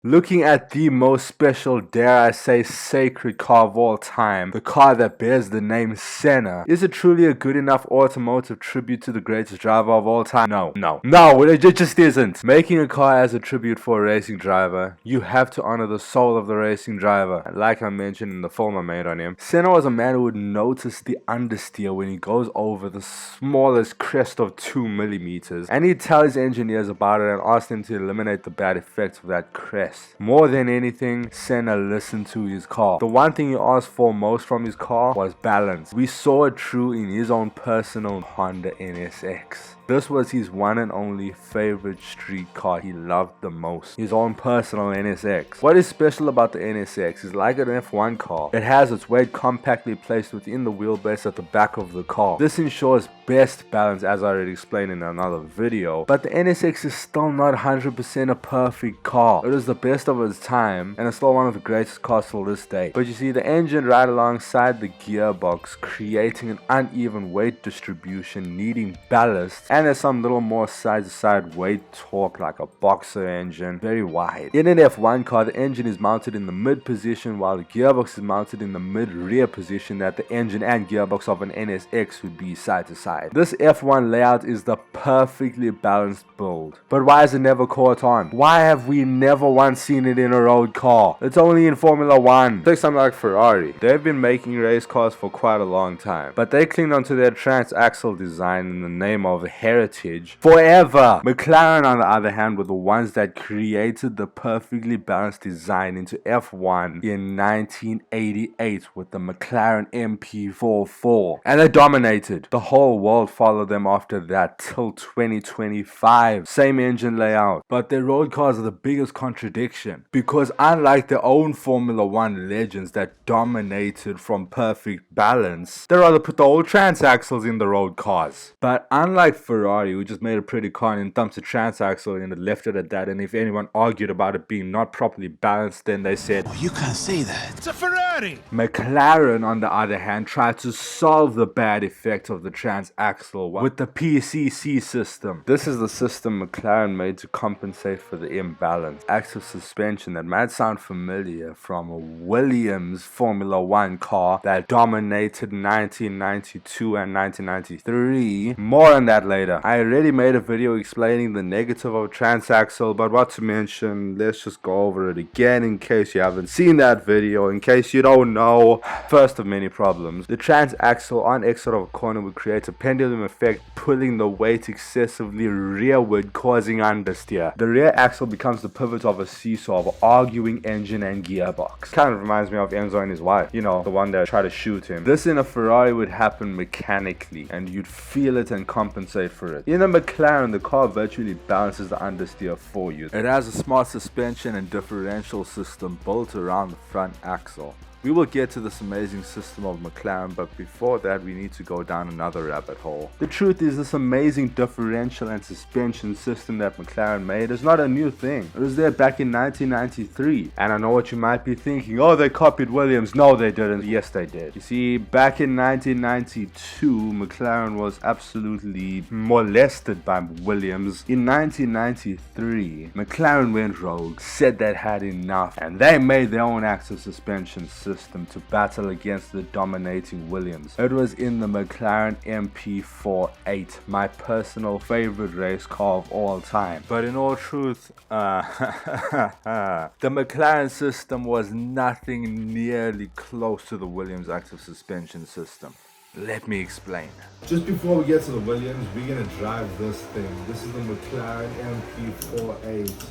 Looking at the most special, dare I say, sacred car of all time, the car that bears the name Senna, is it truly a good enough automotive tribute to the greatest driver of all time? No, it just isn't. Making a car as a tribute for a racing driver, you have to honor the soul of the racing driver. And like I mentioned in the film I made on him, Senna was a man who would notice the understeer when he goes over the smallest crest of 2 millimeters, and he'd tell his engineers about it and ask them to eliminate the bad effects of that crest. More than anything, Senna listened to his car. The one thing he asked for most from his car was balance. We saw it true in his own personal Honda NSX. This was his one and only favorite street car he loved the most, his own personal NSX. What is special about the NSX is, like an F1 car, it has its weight compactly placed within the wheelbase at the back of the car. This ensures best balance, as I already explained in another video, but the NSX is still not 100% a perfect car. It is the best of its time and it's still one of the greatest cars till this day. But you see, the engine right alongside the gearbox, creating an uneven weight distribution, needing ballast, and there's some little more side to side weight torque like a boxer engine, very wide. In an F1 car, the engine is mounted in the mid position while the gearbox is mounted in the mid rear position that the engine and gearbox of an NSX would be side to side. This F1 layout is the perfectly balanced build. But why has it never caught on? Why have we never once seen it in a road car? It's only in Formula 1. Take something like Ferrari. They've been making race cars for quite a long time, but they clinged onto their transaxle design in the name of heritage forever. McLaren, on the other hand, were the ones that created the perfectly balanced design into F1 in 1988 with the Mclaren MP4, and they dominated. The whole world followed them after that till 2025. Same engine layout, but their road cars are the biggest contradiction, because unlike their own Formula 1 legends that dominated from perfect balance, they rather put the old transaxles in the road cars. But unlike Ferrari, who just made a pretty car and dumped a transaxle and left it at that, and if anyone argued about it being not properly balanced, then they said, "Oh, you can't say that. It's a Ferrari!" McLaren, on the other hand, tried to solve the bad effect of the transaxle with the PCC system. This is the system McLaren made to compensate for the imbalance. Active suspension that might sound familiar from a Williams Formula 1 car that dominated 1992 and 1993. More on that later. I already made a video explaining the negative of a transaxle, but what to mention, let's just go over it again in case you haven't seen that video, in case you don't know. First of many problems, the transaxle on exit of a corner would create a pendulum effect, pulling the weight excessively rearward, causing understeer. The rear axle becomes the pivot of a seesaw of an arguing engine and gearbox. Kind of reminds me of Enzo and his wife, you know, the one that tried to shoot him. This in a Ferrari would happen mechanically, and you'd feel it and compensate for it. In a McLaren, the car virtually balances the understeer for you. It has a smart suspension and differential system built around the front axle. We will get to this amazing system of McLaren, but before that we need to go down another rabbit hole. The truth is, this amazing differential and suspension system that McLaren made is not a new thing. It was there back in 1993, and I know what you might be thinking, oh, they copied Williams. No, they didn't. Yes, they did. You see, back in 1992, McLaren was absolutely molested by Williams. In 1993, McLaren went rogue, said they had enough, and they made their own active suspension system to battle against the dominating Williams. It was in the Mclaren MP4-8, my personal favorite race car of all time. But in all truth, the McLaren system was nothing nearly close to the Williams active suspension system. Let me explain. Just before we get to the Williams, we're gonna drive this thing. This is the Mclaren MP4-8,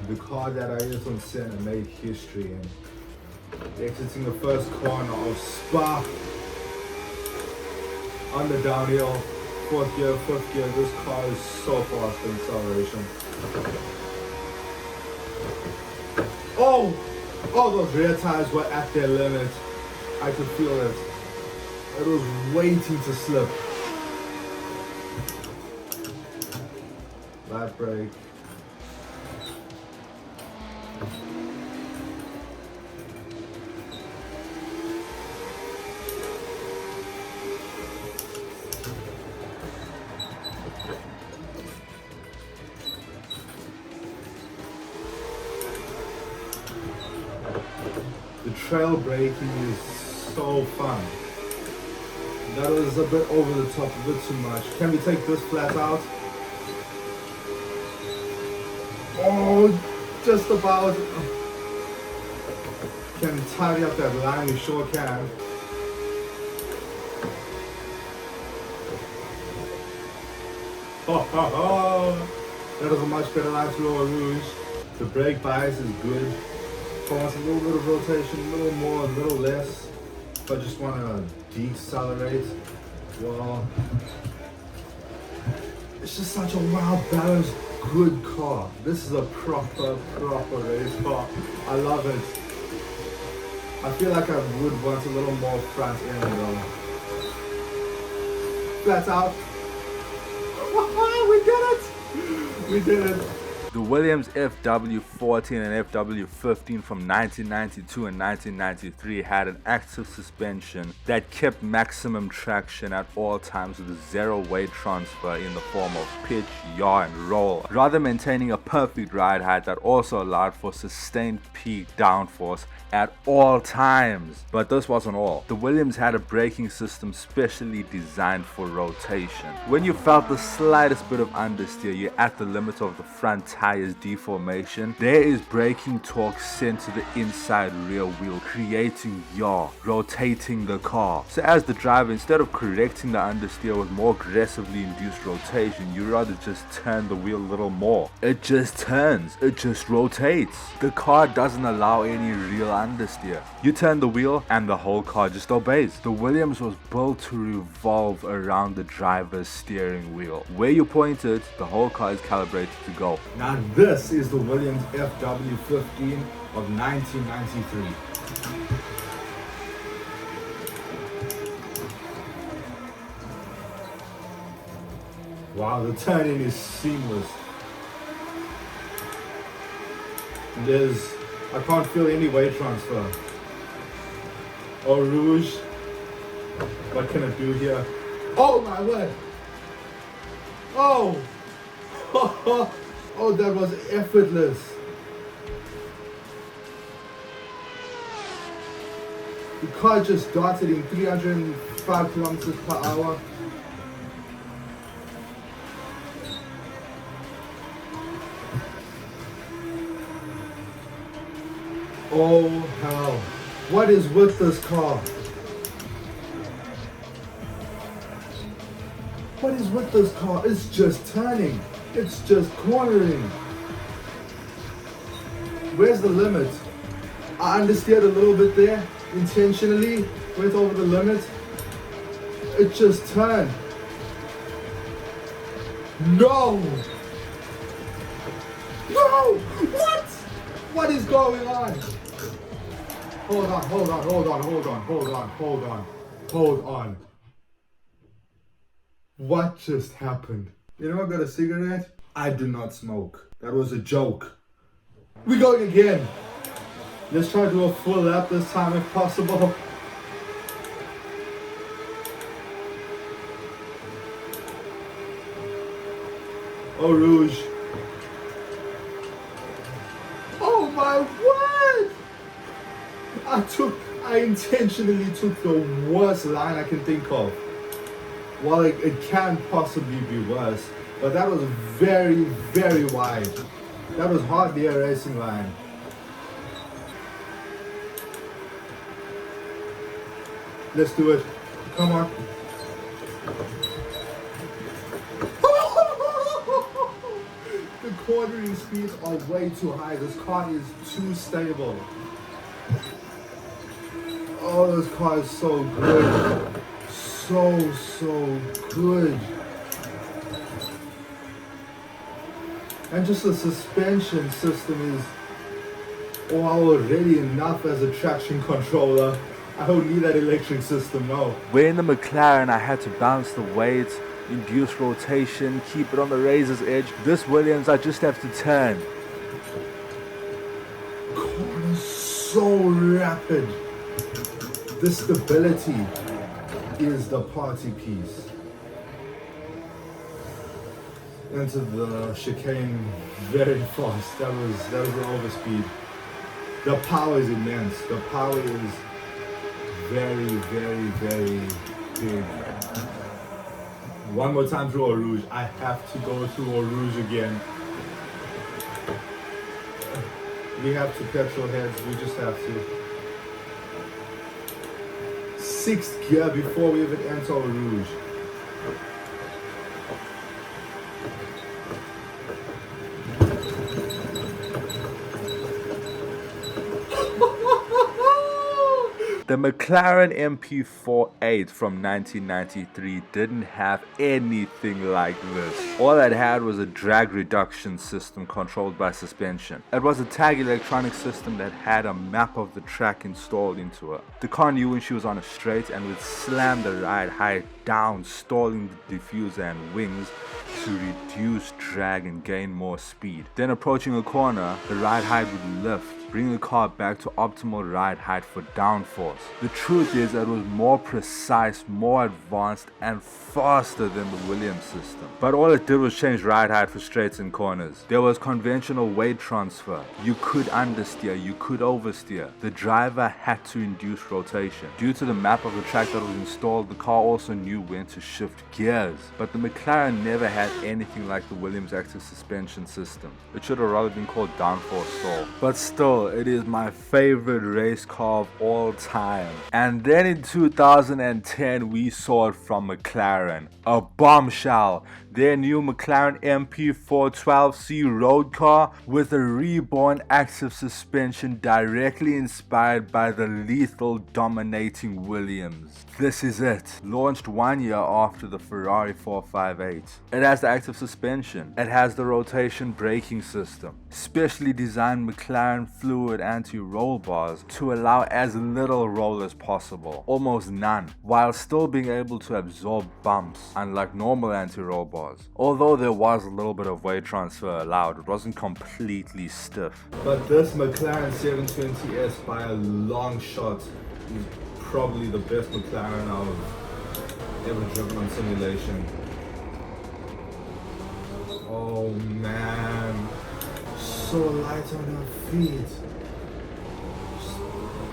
the car that Ayrton Senna made history in. Exiting the first corner of Spa on the downhill, fourth gear, fifth gear. This car is so fast in acceleration. Oh, those rear tires were at their limit. I could feel it. It was waiting to slip. Light brake. The trail braking is so fun. That was a bit over the top, a bit too much. Can we take this flat out? Oh, just about. Can we tidy up that line? We sure can. That was a much better line through Eau Rouge. The brake bias is good. If I want a little bit of rotation, a little more, a little less. If I just want to decelerate, well, it's just such a well-balanced, good car. This is a proper race car. I love it. I feel like I would want a little more front end though. Flat out. We did it! We did it. The Williams FW14 and FW15 from 1992 and 1993 had an active suspension that kept maximum traction at all times with a zero weight transfer in the form of pitch, yaw and roll, rather maintaining a perfect ride height that also allowed for sustained peak downforce at all times. But this wasn't all. The Williams had a braking system specially designed for rotation. When you felt the slightest bit of understeer, you're at the limit of the front tire's deformation. There is braking torque sent to the inside rear wheel, creating yaw, rotating the car. So as the driver, instead of correcting the understeer with more aggressively induced rotation, you rather just turn the wheel a little more. It just turns, it just rotates. The car doesn't allow any real understeer. You turn the wheel and the whole car just obeys. The Williams was built to revolve around the driver's steering wheel. Where you point it, the whole car is calibrated to go. Now this is the Williams FW15 of 1993. Wow, the turning is seamless. I can't feel any weight transfer. Eau Rouge, what can it do here? Oh my word! Oh! Oh, that was effortless. The car just darted in 305 kilometers per hour. Oh hell, what is with this car? What is with this car? It's just turning. It's just cornering. Where's the limit? I understeered a little bit there, intentionally, went over the limit. It just turned. No! No! What? What is going on? Hold on. What just happened? You know, I got a cigarette. I do not smoke. That was a joke. We're going again. Let's try to do a full lap this time if possible. Eau Rouge. Oh my word! I intentionally took the worst line I can think of. Well, it can possibly be worse, but that was very, very wide. That was hardly a racing line. Let's do it. Come on. The cornering speeds are way too high. This car is too stable. Oh, this car is so good. So good. And just the suspension system is already enough as a traction controller. I don't need that electric system, no. Where in the McLaren I had to balance the weight, induce rotation, keep it on the razor's edge. This Williams I just have to turn. Car is so rapid. The stability is the party piece. Into the chicane very fast. That was an overspeed. The power is immense. The power is very, very, very big. One more time through Eau Rouge. I have to go through Eau Rouge again. We have to petrol heads. We just have to. 6th gear before we even enter Eau Rouge. The Mclaren MP4 from 1993 didn't have anything like this. All it had was a drag reduction system controlled by suspension. It was a tag electronic system that had a map of the track installed into it. The car knew when she was on a straight and would slam the ride height down, stalling the diffuser and wings to reduce drag and gain more speed. Then approaching a corner, the ride height would lift, bring the car back to optimal ride height for downforce. The truth is that it was more precise, more advanced and faster than the Williams system. But all it did was change ride height for straights and corners. There was conventional weight transfer. You could understeer, you could oversteer. The driver had to induce rotation. Due to the map of the track that was installed, the car also knew when to shift gears. But the McLaren never had anything like the Williams active suspension system. It should have rather been called downforce stall. But still, it is my favorite race car of all time. And then in 2010 we saw it from McLaren, a bombshell. Their new McLaren MP4 12C road car with a reborn active suspension directly inspired by the lethal dominating Williams. This is it. Launched 1 year after the Ferrari 458. It has the active suspension. It has the rotation braking system. Specially designed McLaren fluid anti-roll bars to allow as little roll as possible, almost none, while still being able to absorb bumps, unlike normal anti-roll bars. Although there was a little bit of weight transfer allowed, it wasn't completely stiff. But this McLaren 720S by a long shot is probably the best McLaren I've ever driven on simulation. Oh man, so light on her feet.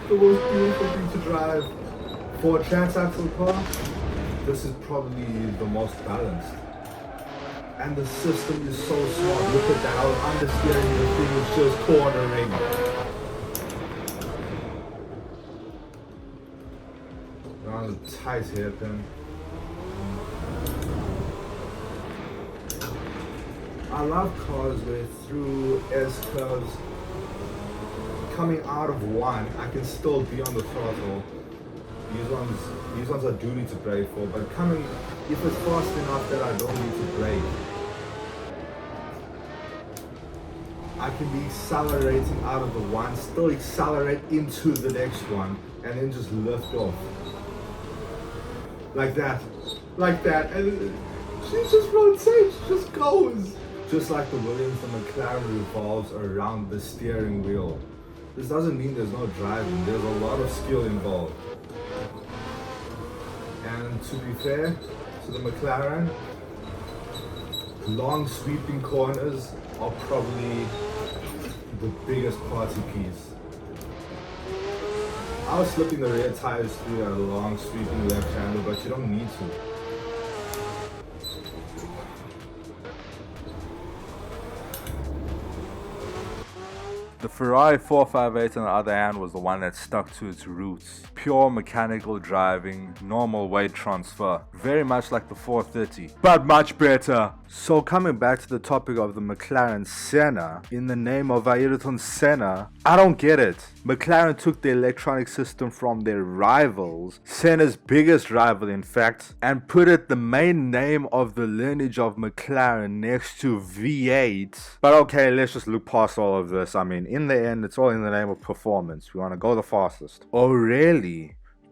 The most beautiful thing to drive. For a transaxle car, this is probably the most balanced. And the system is so smart. Look at that, our understeering, the thing is just cornering. On a tight hairpin. I love cars where through S-curves, coming out of one, I can still be on the throttle. These ones I do need to brake for, but coming, if it's fast enough that I don't need to brake, I can be accelerating out of the one, still accelerate into the next one, and then just lift off. Like that, and she just rotates, she just goes. Just like the Williams, the McLaren revolves around the steering wheel. This doesn't mean there's no driving, there's a lot of skill involved. And to be fair to the McLaren, long sweeping corners are probably the biggest party piece. I was slipping the rear tires through a long sweeping left handle, but you don't need to. The Ferrari 458 on the other hand was the one that stuck to its roots. Pure mechanical driving, normal weight transfer, very much like the 430, but much better. So coming back to the topic of the McLaren Senna, in the name of Ayrton Senna, I don't get it. McLaren took the electronic system from their rivals, Senna's biggest rival in fact, and put it the main name of the lineage of McLaren next to V8. But okay, let's just look past all of this. I mean, in the end, it's all in the name of performance. We want to go the fastest. Oh really?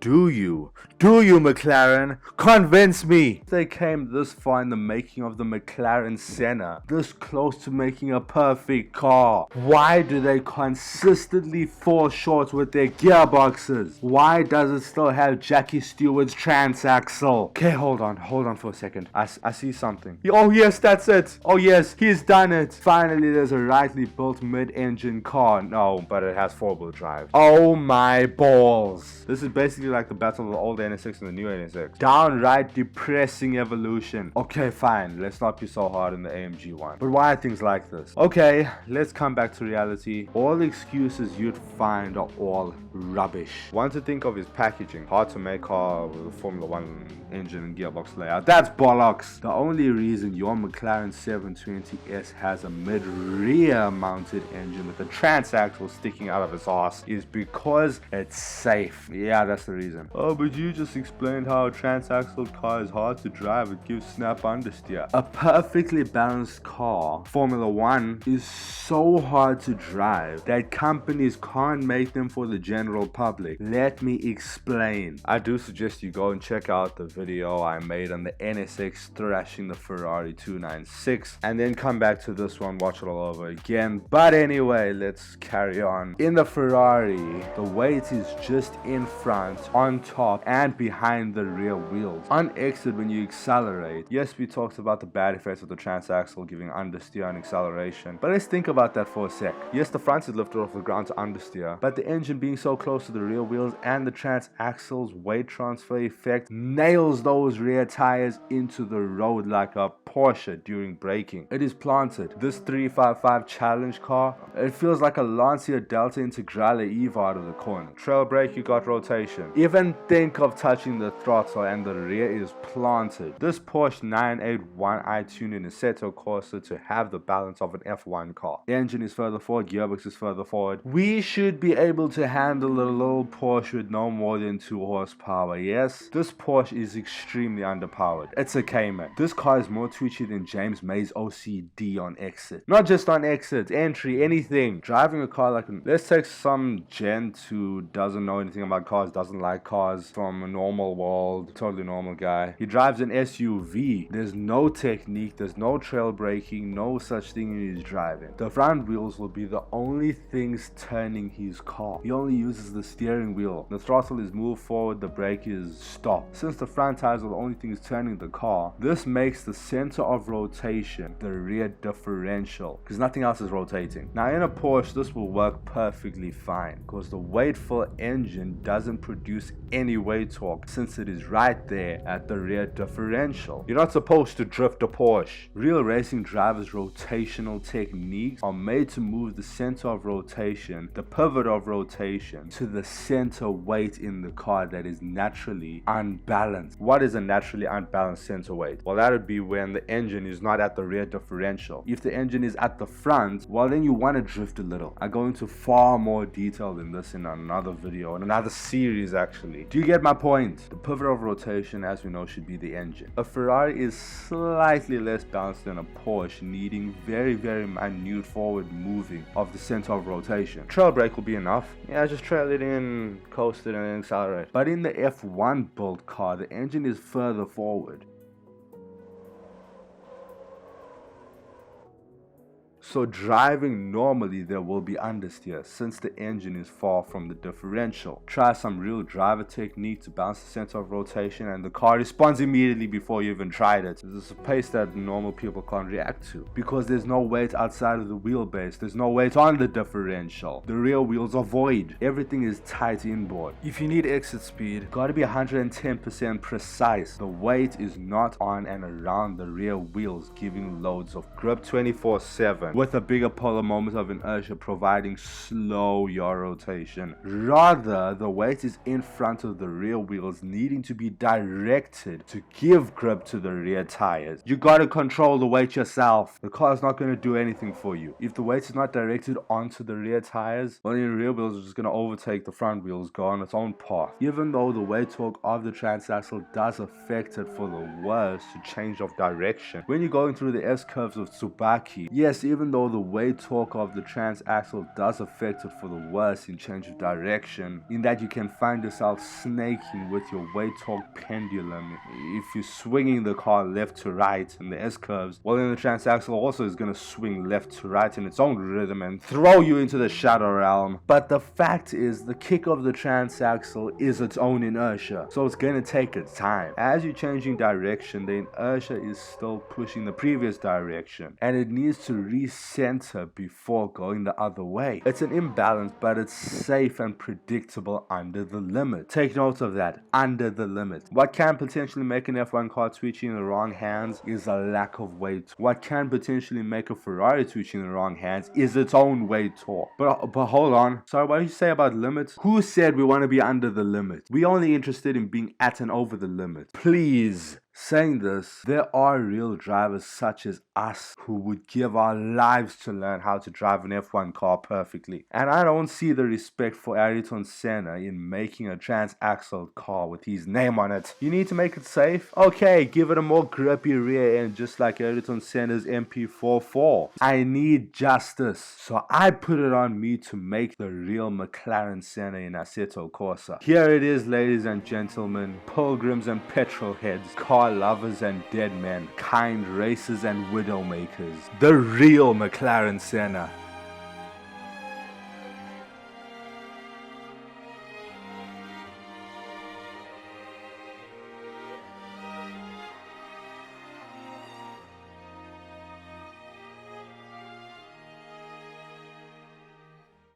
Do you? Do you, McLaren? Convince me! They came this far in the making of the McLaren Senna, this close to making a perfect car. Why do they consistently fall short with their gearboxes? Why does it still have Jackie Stewart's transaxle? Okay, hold on for a second. I see something. Oh yes, that's it. Oh yes, he's done it. Finally, there's a rightly built mid-engine car. No, but it has four-wheel drive. Oh my balls. This is basically like the battle of the old NSX and the new NSX. Downright depressing evolution. Okay, fine. Let's not be so hard on the AMG one. But why are things like this? Okay, let's come back to reality. All the excuses you'd find are all rubbish. One to think of is packaging. Hard to make car with a Formula 1 engine and gearbox layout. That's bollocks. The only reason your McLaren 720S has a mid-rear mounted engine with a transaxle sticking out of its ass is because it's safe. Yeah, that's the reason. Oh, but you just explained how a transaxle car is hard to drive. It gives snap understeer. A perfectly balanced car, Formula 1, is so hard to drive that companies can't make them for the general public. Let me explain. I do suggest you go and check out the video I made on the NSX thrashing the Ferrari 296 and then come back to this one, watch it all over again. But anyway, let's carry on. In the Ferrari, the weight is just in front, on top, and behind the rear wheels. On exit, when you accelerate, yes, we talked about the bad effects of the transaxle giving understeer and acceleration, but let's think about that for a sec. Yes, the front is lifted off the ground to understeer, but the engine being so close to the rear wheels and the transaxle's weight transfer effect nails those rear tires into the road like a Porsche during braking. It is planted. This 355 challenge car, it feels like a Lancia Delta Integrale EVA out of the corner. Trail brake, you got rotation. Even think of touching the throttle and the rear is planted. This Porsche 981i tuned in Assetto Corsa to have the balance of an F1 car. Engine is further forward, gearbox is further forward. We should be able to handle a little Porsche with no more than 2 horsepower, yes? This Porsche is extremely underpowered. It's a Cayman. This car is more twitchy than James May's OCD on exit. Not just on exit, entry, anything. Driving a car like, let's take some gent who doesn't know anything about cars, doesn't like cars, from a normal world, totally normal guy. He drives an SUV. There's no technique, there's no trail braking, no such thing in his driving. The front wheels will be the only things turning his car. He only uses the steering wheel. The throttle is move forward, the brake is stop. Since the front tires are the only things turning the car, this makes the center of rotation the rear differential, because nothing else is rotating. Now in a Porsche, this will work perfectly fine, because the weightful engine doesn't produce any weight torque, since it is right there at the rear differential. You're not supposed to drift a Porsche. Real racing drivers' rotational techniques are made to move the center of rotation, the pivot of rotation, to the center weight in the car that is naturally unbalanced. What is a naturally unbalanced center weight? Well, that would be when the engine is not at the rear differential. If the engine is at the front, well, then you want to drift a little. I go into far more detail than this in another video, in another series actually. Do you get my point? The pivot of rotation, as we know, should be the engine. A Ferrari is slightly less balanced than a Porsche, needing very, very minute forward moving of the center of rotation. Trail brake will be enough. Yeah, just trail it in, coast it, and then accelerate. But in the F1 built car, the engine is further forward. So driving normally there will be understeer since the engine is far from the differential. Try some real driver technique to balance the center of rotation and the car responds immediately before you even tried it. This is a pace that normal people can't react to because there's no weight outside of the wheelbase. There's no weight on the differential. The rear wheels are void. Everything is tight inboard. If you need exit speed, gotta be 110% precise. The weight is not on and around the rear wheels, giving loads of grip 24/7. With a bigger polar moment of inertia providing slow yaw rotation. Rather, the weight is in front of the rear wheels, needing to be directed to give grip to the rear tires. You gotta control the weight yourself. The car is not gonna do anything for you. If the weight is not directed onto the rear tires, well, your rear wheels are just gonna overtake the front wheels, go on its own path. Even though the weight torque of the transaxle does affect it for the worse to change of direction. When you're going through the S-curves of Tsubaki, yes, even though the weight torque of the transaxle does affect it for the worse in change of direction, in that you can find yourself snaking with your weight torque pendulum. If you're swinging the car left to right in the S-curves, well then the transaxle also is going to swing left to right in its own rhythm and throw you into the shadow realm. But the fact is, the kick of the transaxle is its own inertia, so it's going to take its time. As you're changing direction, the inertia is still pushing the previous direction, and it needs to recenter before going the other way. It's an imbalance, but it's safe and predictable under the limit. Take note of that, under the limit. What can potentially make an F1 car twitchy in the wrong hands is a lack of weight. What can potentially make a Ferrari twitchy in the wrong hands is its own weight torque. But hold on, sorry, what did you say about limits? Who said we want to be under the limit? We're only interested in being at and over the limit. Please. Saying this, there are real drivers such as us who would give our lives to learn how to drive an F1 car perfectly. And I don't see the respect for Ayrton Senna in making a transaxle car with his name on it. You need to make it safe? Okay, give it a more grippy rear end just like Ayrton Senna's MP4. I need justice. So I put it on me to make the real Mclaren Senna in Assetto Corsa. Here it is, ladies and gentlemen, pilgrims and petrol heads, car lovers and dead men, kind racers and widow makers. The real Mclaren Senna.